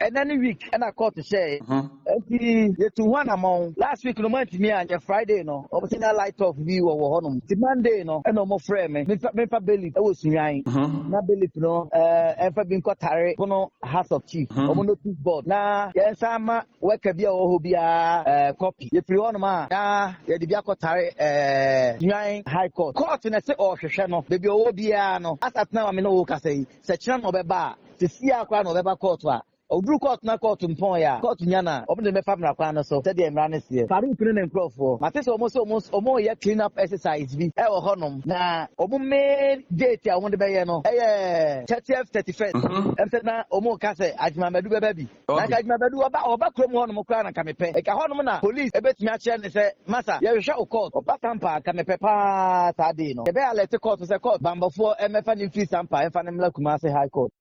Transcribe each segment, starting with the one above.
and any week and I caught to say to one amount last week no month me and Friday no obviously that light off view or honum the Monday no and no more frame me belly I was nyan na belly no ever been caught Bono House of Chief notice board na yes ama work bia o bia copy if you want ma na ye de bia caught nyan high court na say oh hwehwe no baby o bia no as at now me no ka say se kira no beba to see akwa no beba court wa Obru court na court mpon ya court nyana obde me fam na kwa no so said emra ne se faru kunu ne nkrofo mate so almost ya clean up exercise bi e wo honom na omu me date a wonde be ye no 30th 31st em said na omu ka se ajima madu beba bi na ka ajima madu oba krom honom kra na kamepe e ka honom na police ebetumi a che ne se masa ye hwe court oba Sampa kamepe pa tade no e be alert court se court bambofo emefa ni free Sampa emfa ne mla Kumasi high court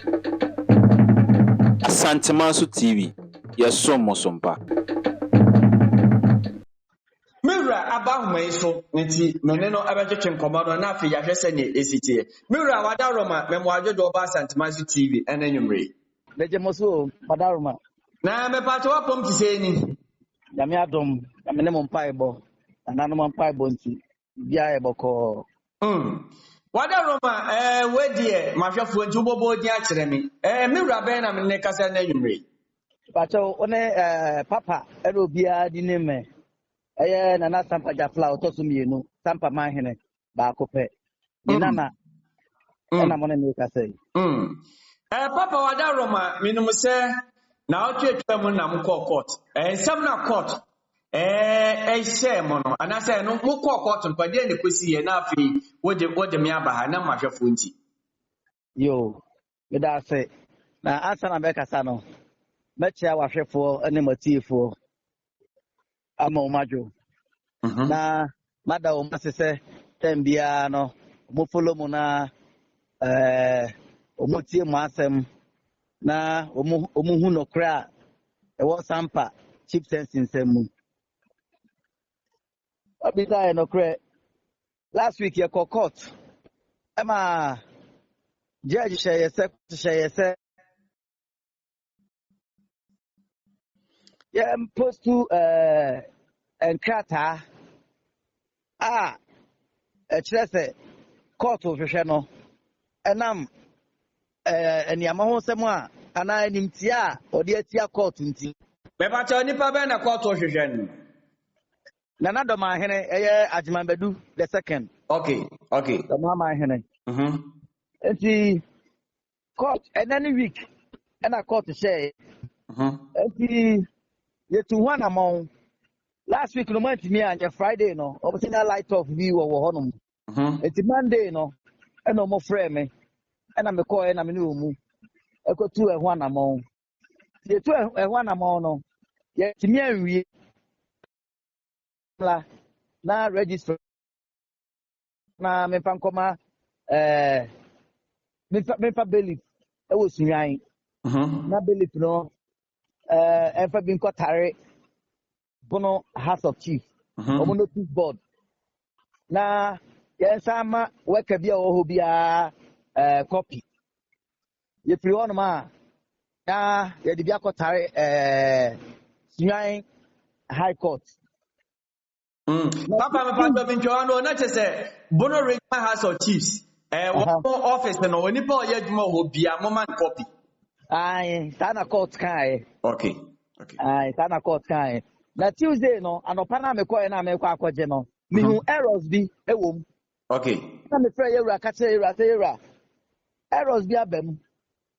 Sampamanhene TV, yes, Sampa. Mira abahuma so nti meneno abetwetwe nkomodo na afi yahwese ne esitie Mira wadaroma memwadwodo ba Sampamanhene TV enenwumre lejemoso wadaroma na mepato wapom tiseni yame adom yame mo mpaibo anano mo mpaibo nti bia eboko wadaroma wedie mahwefo nti ubobo di akire me Mira ben na me kasa na enwumre pacho one papa erobia di neme na Sampa jafla otosumienu Sampamanhene ba kope ni nana na mo ne ka say papa wadaroma minum se na otwetwa mu na mko court nsam na court share mo no anase no mko court mpade ne kosi ye na afi wode me abaha na mahwefo nti yo me da say na asa na be kasa no mechia wahwefo ene matifo ama umajo na mada o masese tembia no mo follow mo na o motie mo asem na o mo hu no kra e wo Sampa chief sense nsemu abita no kra last week ye court ama judge sheye yeah post to enkrata chese court of no enam eniama ho semu a ana enimtia odi atia court nti mepato nipa ben na court of hwehwe na Dormahene ajimambadu the second okay Dormahene nti court any week na court share nti yetu one amount last week no month me and Friday no obviously that light off view or honum it's Monday no and no more frame me and I'm call and I'm new I go to a one amount the two a one amount no yet me and we na register na me fan koma me fa belief e wo sunyan na belief no ever been caught Bono House of Chief notice board na yes ama work bia o bia copy ye free one ma na ye de bia kotare sunyan high court papa me pa bin joano na chese Bono Regional House of Chiefs one office no oni pa ye djuma ho bia mo man copy sana court kai okay sana court kai na Tuesday no anopa na mekọ na mekọ akọje no mihu errors bi ewom okay na me frɛ yewura ka kyerɛ yewura sɛ yewura errors bi abam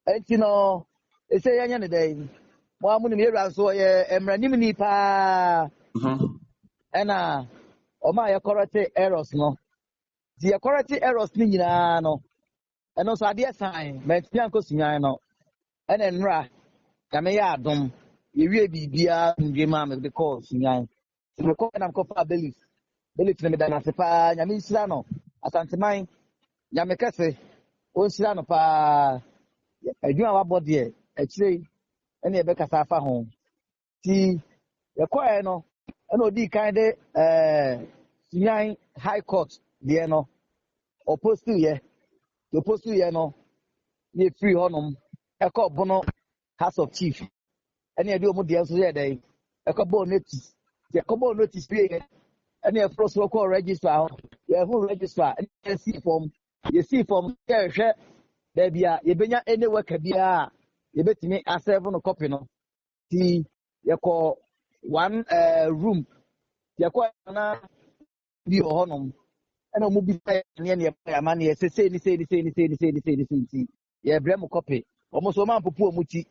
enti no ese yenya ne dai mo amu ni yewura so ye emranim ni pa ɛna ɔma ye correct errors no di ye correct errors ni nyina no ɛno so ade sign menti anko sunyan no ɛna nra ya me ya adom yewie bibia ndwema me de call sunyan me call na ko fa belief na me da na sepa nya me nsira no asanteman nya me kase o nsira no pa adwuma wa body akire ene ebe kasa fa ho ti ye call no ene odi kan de sunyan high court de no opposed to ye no ye free honum e call Bono House of Chief ɛne ɛde ɔmo deɛ nso yɛ dɛ ɛkɔbɔ notice yɛkɔbɔ notice pie ɛne ɛforo so kɔ register hɔ yɛho register ɛne yɛsi fam yɛhwɛ baabi a yɛbɛnya ɛne worker biara yɛbɛtumi asɛve no copy no ti yɛkɔ one room yɛkɔ na bi wɔ hɔnom ɛna ɔmo bi sɛ ɛneɛ ne yɛbɛyɛ ama ne yɛsɛ sei nti yɛbrɛ mo copy ɔmo so ɔmo ampopo ɔmo ti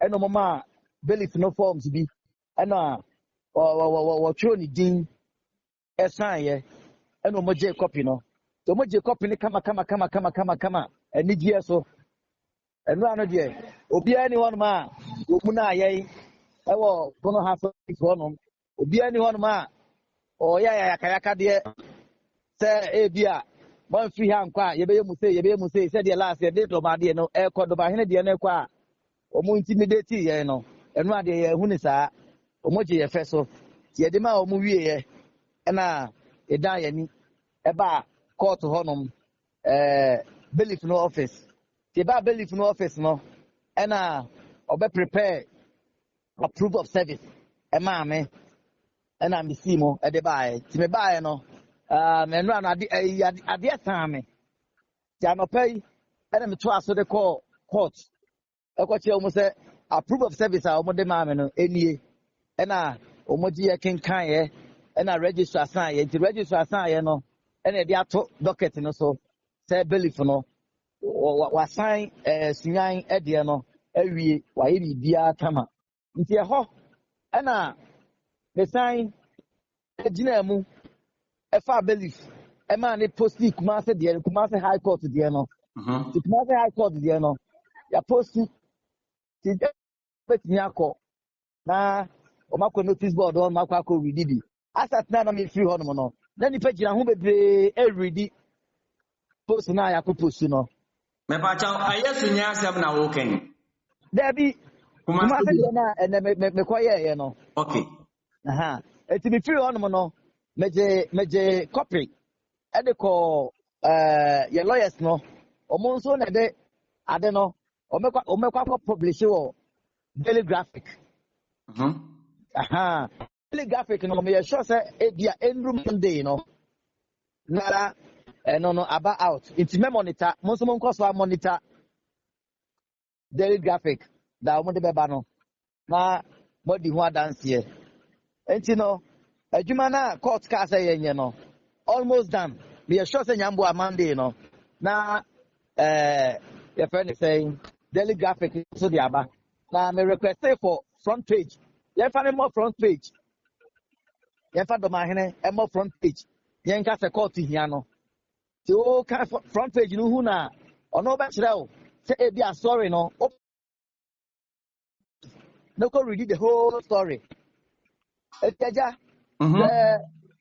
ɛna ɔmo ma bailiff no forms bi ɛna wɔtwerɛ ne din ɛsan yɛ ɛna ɔmo gye copy no so ɔmo gye copy no kama anigyeɛ so ɛno ano deɛ obiara ni hɔnom a wɔmu no ayɛn ɛwɔ Bono House hɔnom obiara ni hɔnom a ɔyɛ yakayaka deɛ sɛ ebi a wɔmfiri ha nkɔ a yɛbɛyɛ mu sei sɛdeɛ last yɛde dɔmadeɛ no ɛkɔ Dormahene deɛ no ɛkɔ a ɔmo intimidate yɛn no ɛno adeɛ yɛhu ne saa ɔmo gye yɛfɛ so yɛde ma ɔmo wieɛ ɛna ɛdan yɛni ɛba court hɔnom bailiff no office yɛba bailiff no office no ɛna ɔbɛ prepare approve of service ɛmaa me ɛna mesi mo ɛde baeɛ nti me baeɛ no ɛno ano adeɛ saa me nti anɔpa yi ɛna meto aso de kɔɔ court ɛkɔkyerɛ wɔn sɛ approve of service a wɔn de maa me no ɛnie ɛna wɔn gye yɛ kenkan yɛ ɛna registrar san yɛ nti registrar san yɛ no ɛna yɛde ato docket no so sɛ bailiff no wasan sunyan ɛdeɛ no awie wayɛ biribiara kama nti ɛhɔ ɛna mesan gyina mu ɛfa bailiff ɛmaa ne posti Kumasi deɛ Kumasi high court deɛ no nti Kumasi high court deɛ no yɛaposti ti bɛtumi akɔ na ɔmakɔ notice board hɔ ɔmakɔ akɔ redi bi asatena na mefiri hɔ nom no na nipa gyina ho bebree ɛredi post no a yɛakɔ post no mepakyɛw ayɛ so nyɛ asɛm na wokan dabi Kumasi deɛ no a ɛnɛ mekɔyɛeɛ no okay eti mefiri hɔ nom no megye copy ɛde kɔ yɛ lawyers no ɔmo nso na ɛde ade no ɔmɛkɔ akɔ publish wɔ Daily Graphic Daily Graphic no meyɛ sure sɛ ebia endru Monday no nara ɛno no aba out nti mɛ monitor mo nso mo nkɔ so a monitor Daily Graphic da ɔmo de bɛba no na mo di ho adanseɛ nti no adwuma na court ka sɛ yɛnyɛ no almost done meyɛ sure sɛ nyambo a Monday no na yɛfrɛ ne sɛ Daily Graphic nso de aba na me request for front page yɛmfa ne mmɔ front page yɛmfa Dormahene ɛmmɔ front page yɛnka sɛ court hia no nti woka front page no hu na ɔno wobɛkyerɛ wo sɛ ebi asɔre no na kɔ read the whole story ɛtagya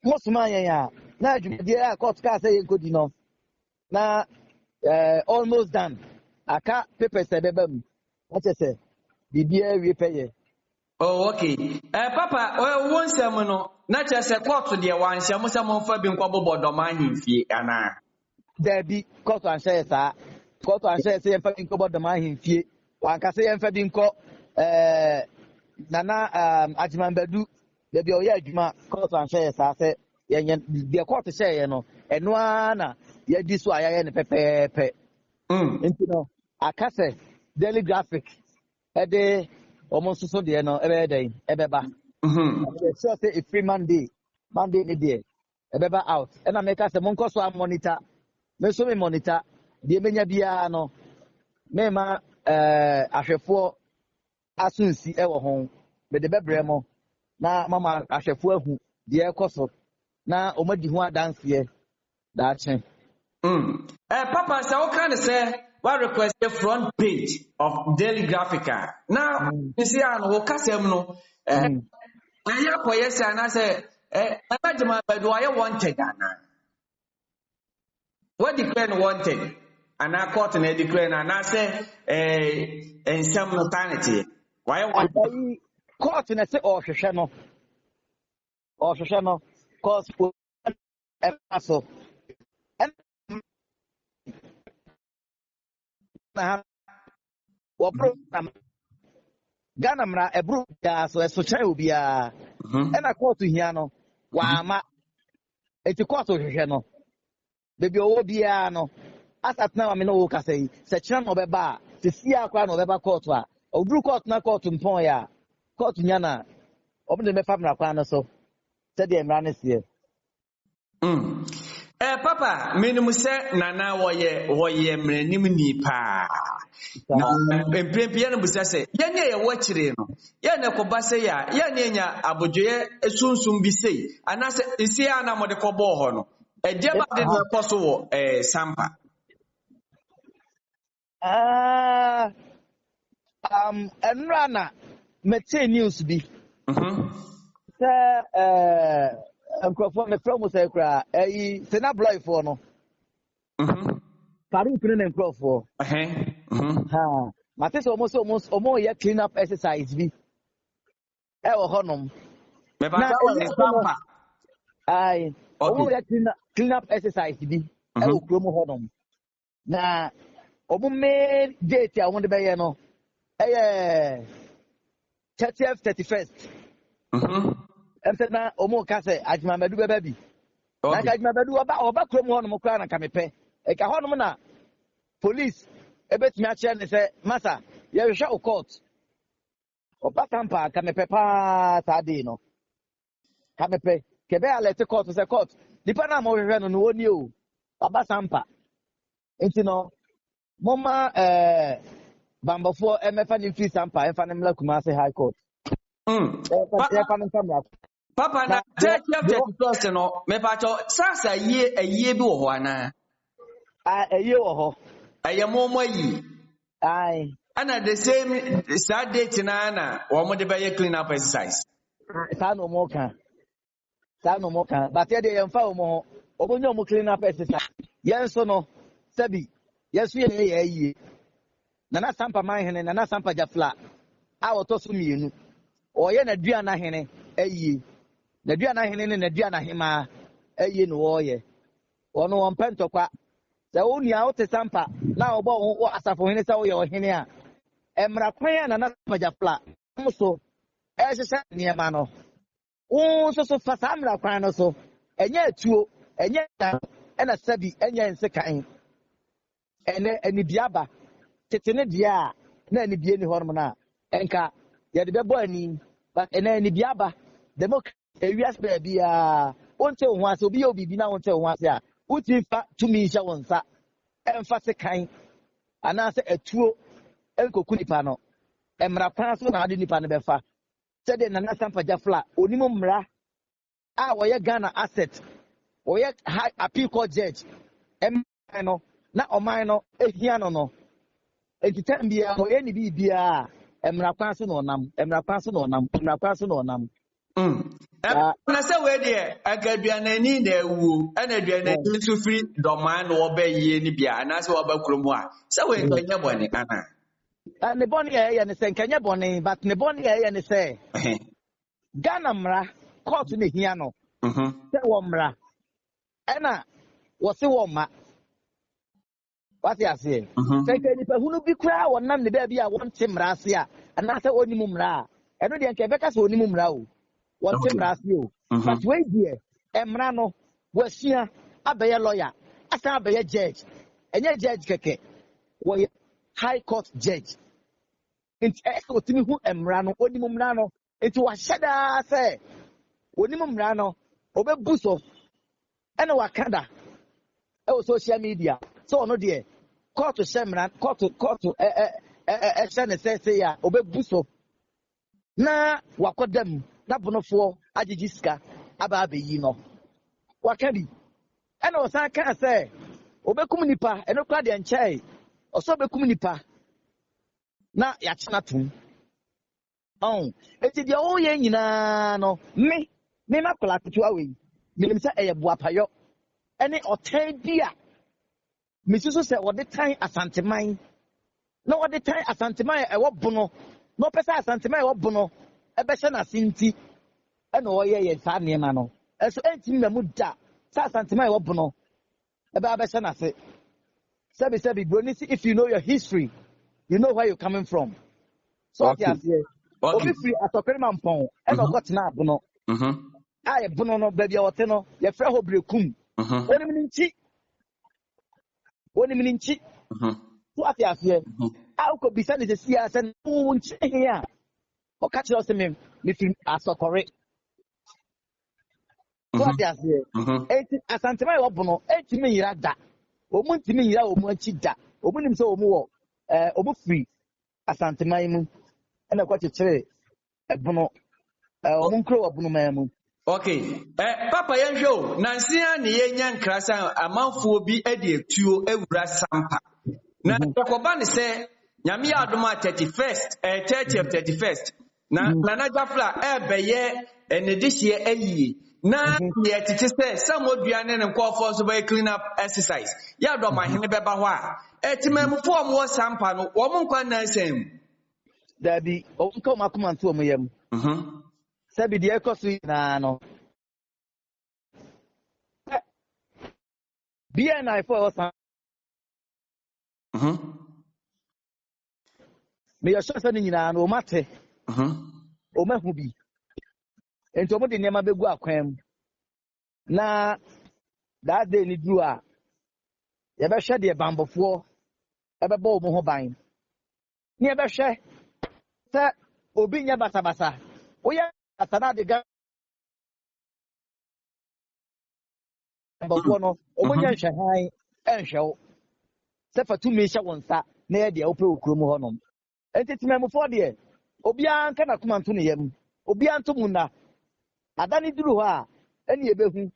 mosoma yɛn a na adwumadeɛ a court kaa sɛ yɛnkɔdi no na almost done aka papers ɛbɛba mu wɔkyɛ sɛ biribiara wie pɛyɛ okay papa wo nsɛm no na kyerɛ sɛ court deɛ wanhyɛ mo sɛ momfa bi nkɔbobɔ Dormahene fie anaa dabi court anhyɛ yɛ saa court anhyɛ yɛ sɛ yɛmfa bi nkɔbɔ Dormahene fie wanka sɛ yɛmfa bi nkɔ nana agyemambadu baabi a ɔyɛ adwuma court anhyɛ yɛ saa sɛ yɛnyɛ deɛ court hyɛ yɛ no ɛno ara na yɛdi so a yɛayɛ no pɛpɛɛpɛ nti no aka sɛ Daily Graphic ɛde ɔmo nso so deɛ no ɛbɛyɛ dɛn ɛbɛba yɛsɛ sɛ ɛfiri Monday ne deɛ ɛbɛba out ɛna meka sɛ monkɔ so a monitor me nso me monitor deɛ menya biara no mema ahwɛfoɔ aso nsi ɛwɔ ho mede bɛbrɛ mo na mama ahwɛfoɔ ahu deɛ ɛkɔ so na ɔmadi ho adanseɛ daakye papa sɛ woka ne sɛ wa request the front page of Daily Graphic now you see an wo kasem no ɛyɛ kɔyɛ sɛ anasɛ ɛbɛgyema bɛdo ayɛ wanted ana what declare wanted ana court na declare na anasɛ nsɛm no sanity wayɛ wanted court na sɛ ɔhwehwɛ no cause so na what program Ghana mra ebru ya so esocha obia e na court hia no wa ma eti court hwehwe no bebi owo bia no asat na me no wo kasai se kira no beba se sia akwa no beba court a obru court na court mpon ya court nya na obde me famra kwa no so se de mra ne sie Papa, minimum say nana woye mrenim ni pa. Na empempia no busa say, ye ne ye wachire no. Ye ne koba say ya, ye ne nya abodwoye esunsum bi sei. Anase isi ana mo de kobo ho no. E de ba de no koso wo Sampa. Enrana mete news bi. Microphone me from say kra sena bloy for no paru pin na microphone ha mate so almost ye clean up exercise bi e wo honom me ba ta wa Sampa ai almost ye clean up exercise bi e wo krom honom na omo me date a won de be ye no 30th 31st na omo ka se ajimamadu beba bi na ajimamadu oba krom ho no mo kra na kamepe e ka ho no na police ebetimi a che ne se masa ye hwe o court oba Sampa kamepe pa ta de no kamepe kebe alert court se court dipa na mo hwe no no oni o oba Sampa enti no moma bambofo emefa ni fi Sampa efa ne mla Kumasi high court Papa na take first no me pa cho sasa ye bi wo ho ana ye wo ho momo yi ai ana the same sad date na wo mo de be ye clean up exercise sa no mo kan but ye de ye mfa wo mo obonyo mo clean up exercise yen so no sabi yesu ye ne ye yi na Sampamanhene na Sampa jafla a wo to so mienu oye na dua na hene ayi na dua na hene ne na dua na hema ayi no oye ono won pentokwa se onua o te Sampa na obo wo asafo hene se wo ye ohene a emra kwan na Sampa jafla so ehese niema no wo so fa samra kwan no so enye atuo enye na sabi enye nsekan ene biaba tetene dia na ene bie ni hormo na enka ye de bebo ani but ene ni biaba democracy ewias be bia wonte ho ase obi obibi na wonte ho ase a uti fa tumi hya wonsa emfa se kan ana se atuo enkoku nipa no emra kwan so na ade nipa no befa se de na Sampa jafla onimo mra a wo ye Ghana asset wo ye high appeal court judge no na oman no ehia no entitem bia wo ye ni bibia emra kwan so no nam na se we de agaduanani na ewu ana aduanani nso free Dormahene no oba yie ni bia na se oba kromu a se we nkanya bone ana ne bone ye ne se nkanya bone but ne bone ye ne se Ghana mra court ne hia no se wo mra ena wo se wo ma wati ase se ke ni pe hunu bi kra wonam ne ba bi a won te mra ase a ana se onimu mra eno de nke beka se onimu mra o won te mra ase o but we die emra no wasua abeye lawyer asa abeye judge enye judge keke wo high court judge enti otimi hu emra no onimu mra no enti wa hyada se onimu mra no obebuso ena wakada social media so no de court shemran court say ya obebuso na wakodam na bonofo agigiska aba abeyi no wakadi ena osan kan say obekum nipa eno kwa de nchai oso obekum nipa na ya chena tum eti de o ye nyina no me makola tutu awe minim say eye boapayo ene otan bia misusu se wode tan asanteman na wode tan asanteman e wo bono no pesa asanteman e wo bono e be hye na sinti e no ye ye sa niema no eso enti memu da sa asanteman e wo bono e be hye na se sebi broni, if you know your history you know where you're coming from so okay. Obi free asokere mampon e no got na abono aye bono no ba bia wote no ye frɛ ho brekum woni mninchi so afiafie a uko bisa ne sesi a se no nchi he a o ka kire o se me free asokore so afiafie enti asantema ye obono enti me yira da omu ntimi yira omu anchi da omu nim se omu wo omu free asantema mu ena kwa kire ebono omunkro wabuno mamu. Okay. Papa yenhwe nansia ne yenya nkrasa amanfo bi ade etuo ewura Sampa. Na yakoba ne se nyame ya adoma 31st 31st na na jafla ebeye enedihie ayi na ye tete se samoduane ne nkofo so by clean up exercise ya Dormahene beba ho a etimamfo omwo Sampa no wo mon kwa na asem dabi onko makoma nto omyam sabi de ekosu na no BNI for us me yasho sa ni nyina no mate o mahu bi enti omo de niam begu akwam na that day ni dru a ye be hwe de bambofo e be bo mo ho ban ni e be hwe sa obi nya basabasa oya atana de ga bambofo no omo nya hwe han enhwe se fatu me hye wonsa na ye de ope okrom ho nom enti timamfo de obi an kana kuma nto ne yam obi an to mu na adani duru ho a eni ebehu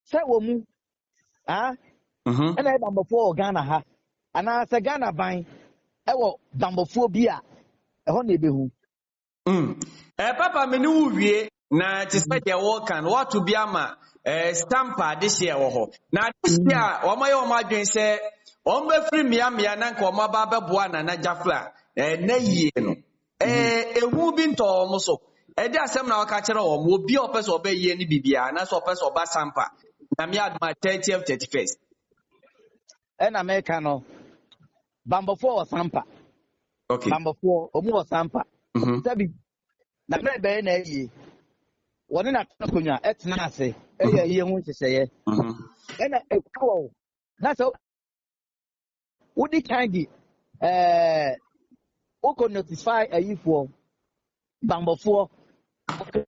se wo mu ena bambofo Ghana ha ana se Ghana ban ewo bambofo bi a eho na ebehu papa me ni wuwie na ti se de wo kan what to be ama Sampa this year wo ho na this year o maye o madwen se o mba free mia na nka o maba beboa na jafla na yie no ehu bi nto mo so edi asem na waka kire o mo obi opese obayie ni bibia na so opese oba Sampa na me adma 30th 31st ena America no bambofo o Sampa okay bambofo omu o Sampa sabi na mebe na yie woni na konya etna ase eye hu nheseye ena ekawo na so wodi kangi oko notify ayifo bambofo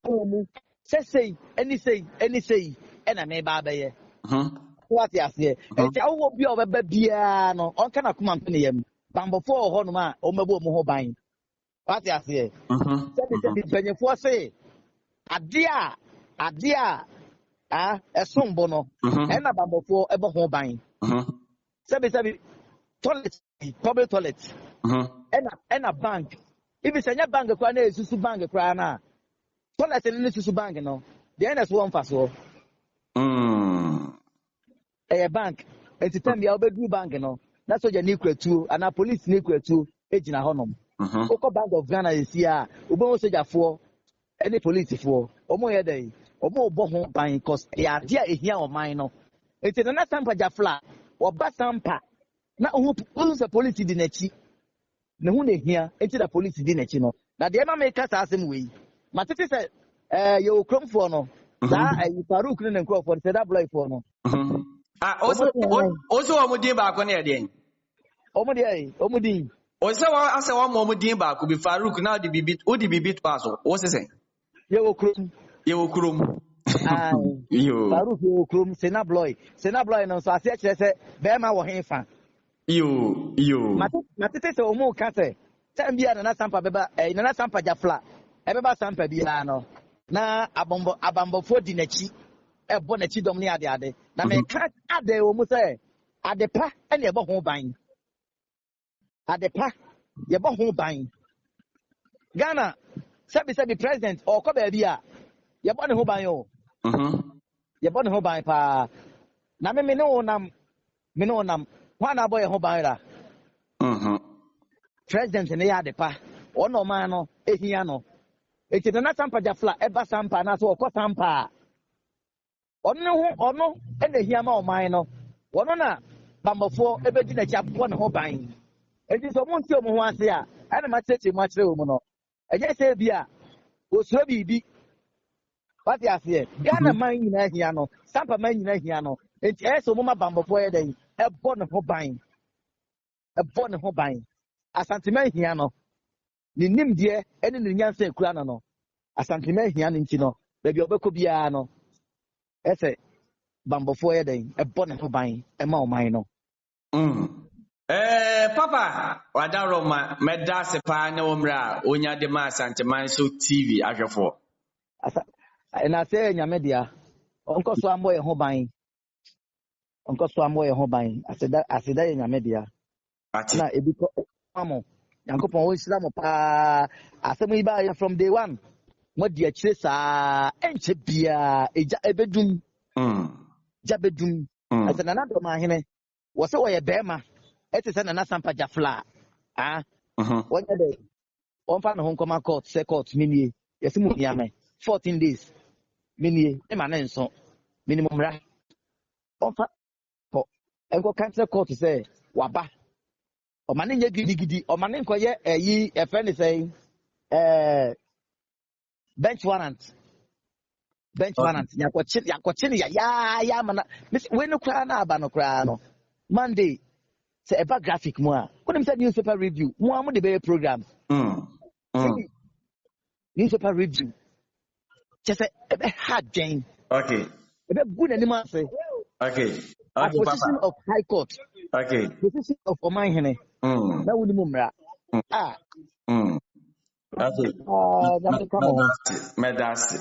mu say any ena me ba baye what ya say e ja wo bi obeba bia no on kana kuma mpene yam bambofo ho no ma o mabo mu ho ban what ya say say banyefo say adia esombo no ena bambofo ebo ho ban sabi toilet public toilet ena bank if it's a bank kwa na esusu bank kwa na toilet ni esusu bank no the ns one faso bank entitam bia obedu bank no na soja ni kwatu ana police ni kwatu ejina honom oko Bank of Ghana esia obo soja fo any police fo omo ye dey omo obo ho ban cause ya dia ehia o man no enti na Sampa jafla oba Sampa na ohu se police di nachi ne hu ne hia enti da police di nachi no na de ma make sa asem we matete se ye okromfo no da Faruk ne nkrofo se da bloy fo no also omudin ba ko ne de omudin o se wa ase wa omudin ba ko bi Faruk na de bibi to aso wo se se ye okrom yo Faruk ye okrom se na bloy no so ase kire se be ma wo henfa yo matete se omu ka se tambia na Sampa beba na Sampa jafla ebeba Sampa bia no na abambofo di nachi ebo nachi dom ni ade na me ka ade omu se adepa ene ebo ho ban adepa ye bo ho ban Ghana sabi president o ko ba bia ye bo ne ho ban yo ye bo ne ho ban pa na me ne onam wa na boy ho ban ra president ne ya adepa ono man no ehia no eti na Sampa jafla eba Sampa na so okọ Sampa ono ene ehia ma o man no wono na bambofo ebedi na chia bo ne ho ban eti so mo nti o mo ho ase a ana ma cheche mo akere o mo no just say bia osuro bibi what you say Ghana man nyina hia no Sampa man nyina hia no enti eso mo ma bambofo ye den e bo ne ho ban asante man hia no ni nimde ene ne nyansa ekura no asante man hia no nti no ba bia obekọ bia no ese bambofo ye den e bo ne ho ban e ma o man no Papa, wadaroma meda sepa na omra onya de ma Sampamanhene so TV ahwefo. Na say nyame dia onko so ambo ye ho ban. Aseda ye nyame dia. Na ebi ko amo. Yankopon wo sira mo pa asem yi ba from day one. Mo dia kire sa enche bia eja ebedum. Jabedum. Aseda na Dormahene. Wo se wo ye bema. Eti se na Sampa jafla. Wonya de. Onfa no nkoma court, se court minie. Yesimu nyame 14 days. Minie e ma na nso. Minimum ra. Onfa ko enko cancel court say waba. O ma nye gidi. O ma nko ye yi e friend say bench warrant. Yakochi ya mana. We no kra na aba no kra no. Monday say eba graphic mo a. When say newspaper review, mo am the programs. Newspaper review. Just say hard Jane. Okay. Ebe good animal say. Okay. Position of High Court. Okay. Position of Dormahene. Na wuni mumra. Okay. Medasi.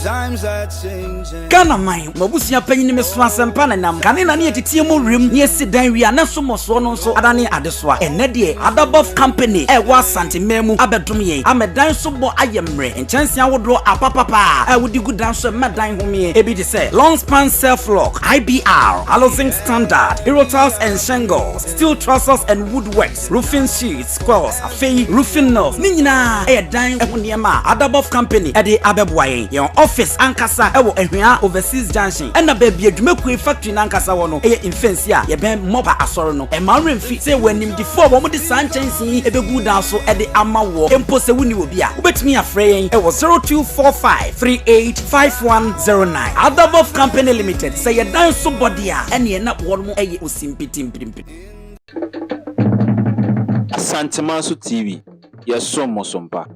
Times are changing. Ghana mine, mabusia panyin me so asɛmpa na nam. Kane na ne yetitie mo rem, ne sidan wi anaso moso no nso adane adesoa. Enne de Adabov company wa santememu abedom yen. Amedan so bo ayemre. Enchanse awodo apapapa. Wodi gudan so medan homie. Ebi de say long span self lock, IBR, housing standard, hero tiles and shingles, steel trusses and woodworks, roofing sheets, squares, afei roofing nails. Ni nyina dan ehoniema Adabov company de abeboayen. Yon office ankasa ewo ehwea overseas junction ena baby adwumakue factory nankasa wo no eye infensi a ye ben moba asoro no e ma remfi say wanim di fo wo de sanchensi ebegu dan so e de ama wo empo se wuni obi a obetimi afre yen ewo 0245385109 Adabov company limited say ye dan so body a ene na wo mo eye osimpitimpirimpi Sampamanhene TV. Yes, Sampa.